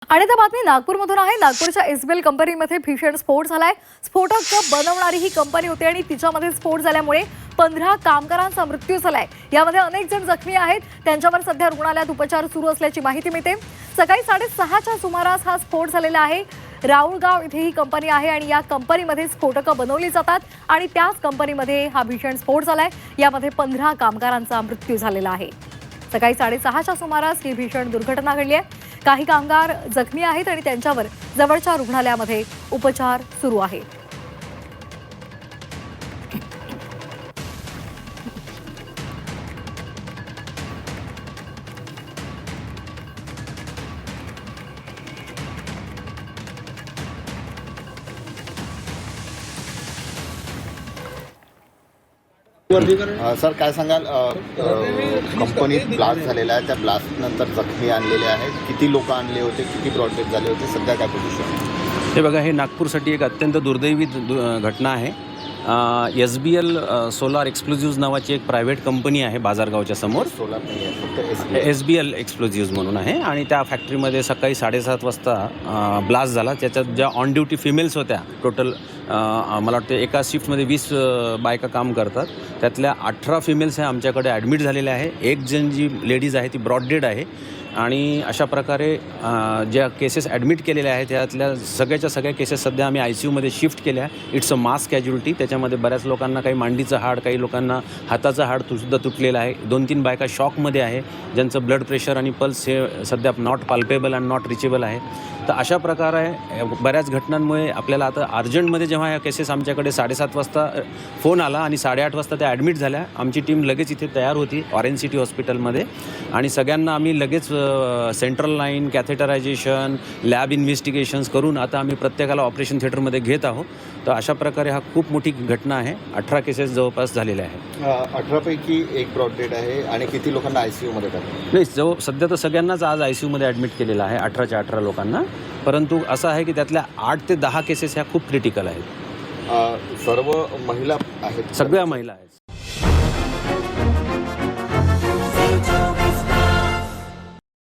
आणि त्या बातमी नागपूरमधून आहे। नागपूरच्या एसबीएल कंपनीमध्ये भीषण स्फोट झालाय। स्फोटक बनवणारी ही कंपनी होती आणि तिच्यामध्ये स्फोट झाल्यामुळे 15 कामगारांचा मृत्यू झालाय। यामध्ये अनेक जण जखमी आहेत। त्यांच्यावर सध्या रुग्णालयात उपचार सुरू असल्याची माहिती मिळते। सकाळी 6:30च्या सुमारास हा स्फोट झालेला आहे। राऊळगाव इथे ही कंपनी आहे आणि या कंपनीमध्ये स्फोटकं बनवली जातात आणि त्याच कंपनीमध्ये हा भीषण स्फोट झालाय। यामध्ये 15 कामगारांचा मृत्यू झालेला आहे। सकाळी 6:30च्या सुमारास ही भीषण दुर्घटना घडली आहे। काही कामगार जखमी आहेत आणि त्यांच्यावर जवळच्या रुग्णालयामध्ये उपचार सुरू आहेत। सर काय सांगाल, कंपनीत ब्लास्ट झालेला आहे, त्या ब्लास्ट नंतर जखमी आणलेले आहेत, किती लोक आणले होते, किती ब्रॉड डेथ झाले होते, सध्या काय पोझिशन? हे बघा, हे नागपूरसाठी एक अत्यंत दुर्दैवी घटना आहे। SBL सोलार एक्सप्लोजिव्ज नावाची एक प्रायव्हेट कंपनी आहे बाजारगावच्या समोर। सोलार नाही आहे, फक्त SBL एक्सप्लोजिव्ज म्हणून आहे आणि त्या फॅक्टरीमध्ये सकाळी 7:30 वाजता ब्लास्ट झाला। त्याच्यात ज्या ऑन ड्युटी फिमेल्स होत्या, टोटल मला वाटतं एका शिफ्टमध्ये 20 बायका काम करतात, त्यातल्या 18 फिमेल्स हे आमच्याकडे ॲडमिट झालेल्या आहे। एक जण जी लेडीज आहे ती ब्रॉड डेड आहे आणि अशा प्रकारे ज्या केसेस ॲडमिट केलेल्या आहेत त्यातल्या सगळ्या केसेस सध्या आम्ही ICUमध्ये शिफ्ट केल्या। It's a mass casualty. त्याच्यामध्ये बऱ्याच लोकांना काही मांडीचं हाड, काही लोकांना हाताचं हाड सुद्धा तुटलेलं आहे। 2-3 बायका शॉकमध्ये आहे, ज्यांचं ब्लड प्रेशर आणि पल्स हे सध्या not palpable and not reachable आहे। तर अशा प्रकारे बऱ्याच घटनांमुळे आपल्याला आता अर्जंटमध्ये जेव्हा या केसेस आमच्याकडे 7:30 वाजता फोन आला आणि 8:30 वाजता त्या ॲडमिट झाल्या, आमची टीम लगेच इथे तयार होती ऑरेंज सिटी हॉस्पिटलमध्ये आणि सगळ्यांना आम्ही लगेच सेंट्रल लाईन, कॅथेटरायझेशन, लॅब इन्व्हेस्टिगेशन्स करून आता आम्ही प्रत्येकाला ऑपरेशन थिएटरमध्ये घेत आहोत। तर अशा प्रकारे हा खूप मोठी घटना आहे। 18 केसेस जवळपास झालेल्या आहेत। 18 पैकी एक ब्रॉड डेड आहे आणि किती लोकांना ICUमध्ये टाकलं? नाही, सध्या तर सगळ्यांनाच आज ICUमध्ये ॲडमिट केलेलं आहे, 18च्या 18 लोकांना। परंतु असं आहे की त्यातल्या 8 ते 10 केसेस ह्या खूप क्रिटिकल आहेत। सर्व महिला आहेत? सगळ्या महिला आहेत।